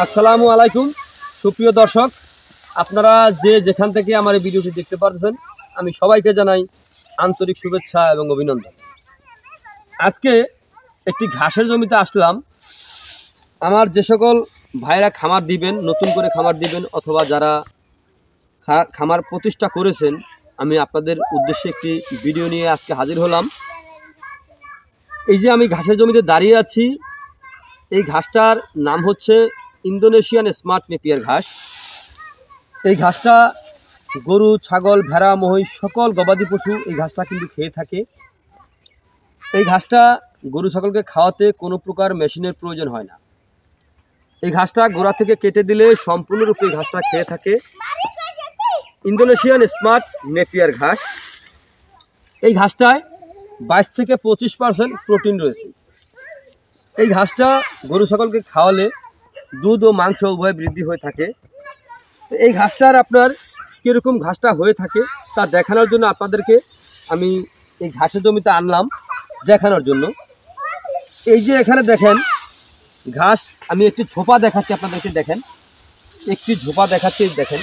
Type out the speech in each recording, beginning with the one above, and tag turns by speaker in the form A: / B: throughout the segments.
A: আসসালামু আলাইকুম সুপ্রিয় দর্শক, আপনারা যে যেখান থেকে আমার এই ভিডিওটি দেখতে পাচ্ছেন, আমি সবাইকে জানাই আন্তরিক শুভেচ্ছা এবং অভিনন্দন। আজকে একটি ঘাসের জমিতে আসলাম। আমার যে সকল ভাইরা খামার দিবেন, নতুন করে খামার দিবেন, অথবা যারা খামার প্রতিষ্ঠা করেছেন, আমি আপনাদের উদ্দেশ্যে একটি ভিডিও নিয়ে আজকে হাজির হলাম। এই যে আমি ঘাসের জমিতে দাঁড়িয়ে আছি, এই ঘাসটার নাম হচ্ছে ইন্দোনেশিয়ান স্মার্ট নেপিয়ার ঘাস। এই ঘাসটা গরু, ছাগল, ভেড়া, মহিষ সকল গবাদি পশু এই ঘাসটা কিন্তু খেয়ে থাকে। এই ঘাসটা গরু ছাগলকে খাওয়াতে কোনো প্রকার মেশিনের প্রয়োজন হয় না। এই ঘাসটা গোড়া থেকে কেটে দিলে সম্পূর্ণরূপে এই ঘাসটা খেয়ে থাকে। ইন্দোনেশিয়ান স্মার্ট নেপিয়ার ঘাস। এই ঘাসটায় 22 থেকে 25% প্রোটিন রয়েছে। এই ঘাসটা গরু ছাগলকে খাওয়ালে দুধ ও মাংস উভয় বৃদ্ধি হয়ে থাকে। এই ঘাসটার আপনার কীরকম ঘাসটা হয়ে থাকে তা দেখানোর জন্য আপনাদেরকে আমি এই ঘাসের জমিতে আনলাম দেখানোর জন্য। এই যে এখানে দেখেন ঘাস, আমি একটি ঝোপা দেখাচ্ছি আপনাদেরকে। দেখেন, একটি ঝোপা দেখাচ্ছি, দেখেন।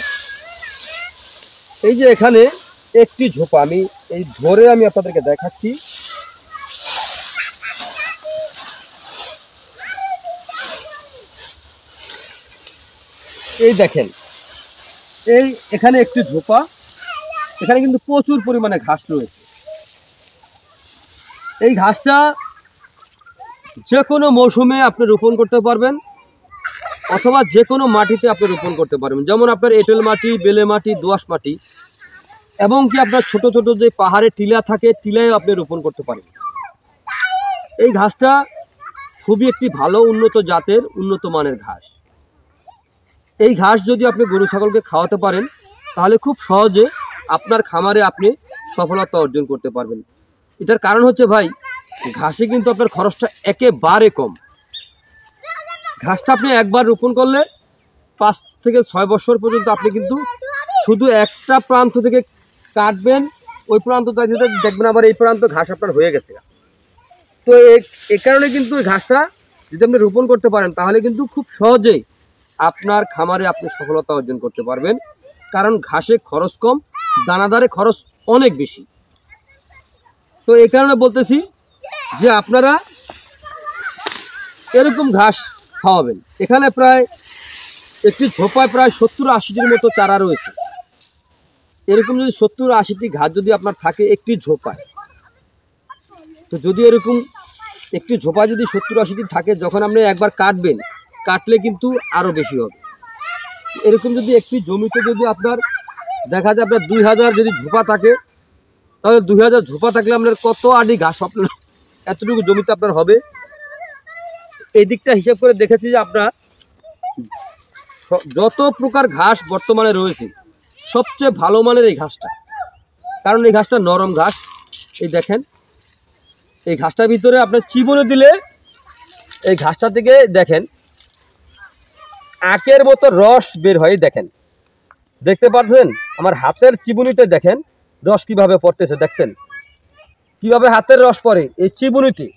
A: এই যে এখানে একটি ঝোপা, আমি এই ধরে আমি আপনাদেরকে দেখাচ্ছি। এই দেখেন, এই এখানে একটি ঝোপা, এখানে কিন্তু প্রচুর পরিমাণে ঘাস রয়েছে। এই ঘাসটা যে কোনো মৌসুমে আপনি রোপণ করতে পারবেন, অথবা যে কোনো মাটিতে আপনি রোপণ করতে পারবেন। যেমন আপনার এঁটেল মাটি, বেলে মাটি, দোআঁশ মাটি, এবং কি আপনার ছোট ছোট যে পাহাড়ে টিলা থাকে, টিলায় আপনি রোপণ করতে পারেন। এই ঘাসটা খুবই একটি ভালো উন্নত জাতের, উন্নত মানের ঘাস। এই ঘাস যদি আপনি গরু ছাগলকে খাওয়াতে পারেন, তাহলে খুব সহজে আপনার খামারে আপনি সফলতা অর্জন করতে পারবেন। এটার কারণ হচ্ছে ভাই, ঘাসে কিন্তু আপনার খরচটা একেবারে কম। ঘাসটা আপনি একবার রোপণ করলে 5 থেকে 6 বছর পর্যন্ত আপনি কিন্তু শুধু একটা প্রান্ত থেকে কাটবেন, ওই প্রান্ত দেখবেন আবার এই প্রান্ত ঘাস আপনার হয়ে গেছে। তো এই কারণে কিন্তু এই ঘাসটা যদি আপনি রোপণ করতে পারেন, তাহলে কিন্তু খুব সহজেই আপনার খামারে আপনি সফলতা অর্জন করতে পারবেন। কারণ ঘাসে খরচ কম, দানাদারে খরচ অনেক বেশি। তো এই কারণে বলতেছি যে আপনারা এরকম ঘাস খাওয়াবেন। এখানে প্রায় একটি ঝোপায় প্রায় 70-80টির মতো চারা রয়েছে। এরকম যদি 70-80টি ঘাস যদি আপনার থাকে একটি ঝোপায়, তো যদি এরকম একটি ঝোপায় যদি 70-80টি থাকে, যখন আপনি একবার কাটবেন, কাটলে কিন্তু আরও বেশি হবে। এরকম যদি একটি জমিতে যদি আপনার দেখা যায় আপনার 2000 যদি ঝোপা থাকে, তাহলে 2000 ঝোপা থাকলে আপনার কত আটি ঘাস আপনার এতটুকু জমিতে আপনার হবে। এই দিকটা হিসাব করে দেখেছি যে আপনার যত প্রকার ঘাস বর্তমানে রয়েছে, সবচেয়ে ভালো মানের এই ঘাসটা। কারণ এই ঘাসটা নরম ঘাস। এই দেখেন, এই ঘাসটার ভিতরে আপনার চিবনে দিলে এই ঘাসটা থেকে দেখেন আখের মতো রস বের হয়। দেখেন, দেখতে পাচ্ছেন আমার হাতের চিবুনিতে দেখেন রস কিভাবে পড়তেছে। দেখছেন কিভাবে হাতের রস পড়ে এই চিবুনিতে।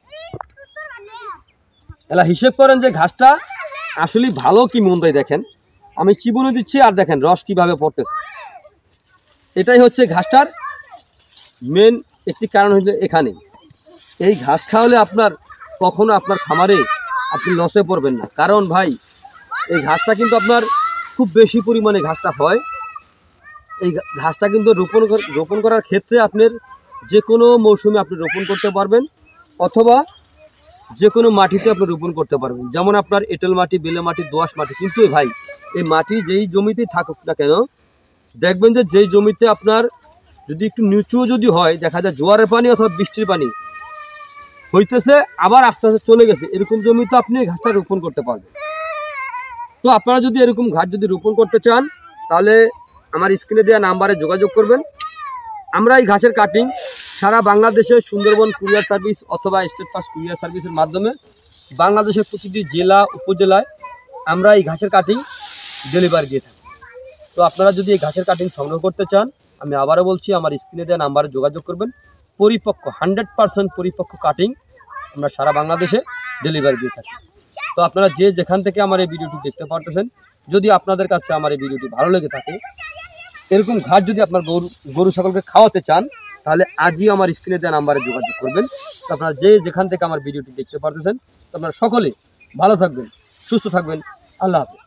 A: এলা হিসেব করেন যে ঘাসটা আসলে ভালো কি মন্দ। দেখেন আমি চিবুনি দিচ্ছি আর দেখেন রস কিভাবে পড়তেছে। এটাই হচ্ছে ঘাসটার মেন একটি কারণ। হচ্ছে এখানে এই ঘাস খাওয়ালে আপনার কখনো আপনার খামারে আপনি লসে পড়বেন না। কারণ ভাই, এই ঘাসটা কিন্তু আপনার খুব বেশি পরিমাণে ঘাসটা হয়। এই ঘাসটা কিন্তু রোপণ করার ক্ষেত্রে আপনার যে কোনো মৌসুমে আপনি রোপণ করতে পারবেন, অথবা যে কোনো মাটিতে আপনি রোপণ করতে পারবেন। যেমন আপনার এঁটেল মাটি, বেলে মাটি, দোআঁশ মাটি। কিন্তু ভাই, এই মাটি যেই জমিতেই থাকুক না কেন, দেখবেন যে যেই জমিতে আপনার যদি একটু নিচু যদি হয়, দেখা যায় জোয়ারের পানি অথবা বৃষ্টির পানি হইতেছে, আবার আস্তে আস্তে চলে গেছে, এরকম জমিতে আপনি এই ঘাসটা রোপণ করতে পারবেন। তো আপনারা যদি এরকম ঘাস যদি রোপণ করতে চান, তাহলে আমার স্ক্রিনে দেওয়া নাম্বারে যোগাযোগ করবেন। আমরা এই ঘাসের কাটিং সারা বাংলাদেশে সুন্দরবন কুরিয়ার সার্ভিস অথবা স্টেট ফাস্ট কুরিয়ার সার্ভিসের মাধ্যমে বাংলাদেশের প্রতিটি জেলা, উপজেলায় আমরা এই ঘাসের কাটিং ডেলিভারি দিয়ে থাকি। তো আপনারা যদি এই ঘাসের কাটিং সংগ্রহ করতে চান, আমি আবারও বলছি, আমার স্ক্রিনে দেওয়া নাম্বারে যোগাযোগ করবেন। পরিপক্ক 100% পরিপক্ক কাটিং আমরা সারা বাংলাদেশে ডেলিভারি দিয়ে থাকি। তো আপনারা যে যেখান থেকে আমার এই ভিডিওটি দেখতে পারতেছেন, যদি আপনাদের কাছে আমার এই ভিডিওটি ভালো লেগে থাকে, এরকম ঘাস যদি আপনার গরু ছাগলকে খাওয়াতে চান, তাহলে আজই আমার স্ক্রিনে দেওয়া নাম্বারে যোগাযোগ করবেন। তো আপনারা যে যেখান থেকে আমার ভিডিওটি দেখতে পারতেছেন, তো আপনারা সকলে ভালো থাকবেন, সুস্থ থাকবেন। আল্লাহ হাফেজ।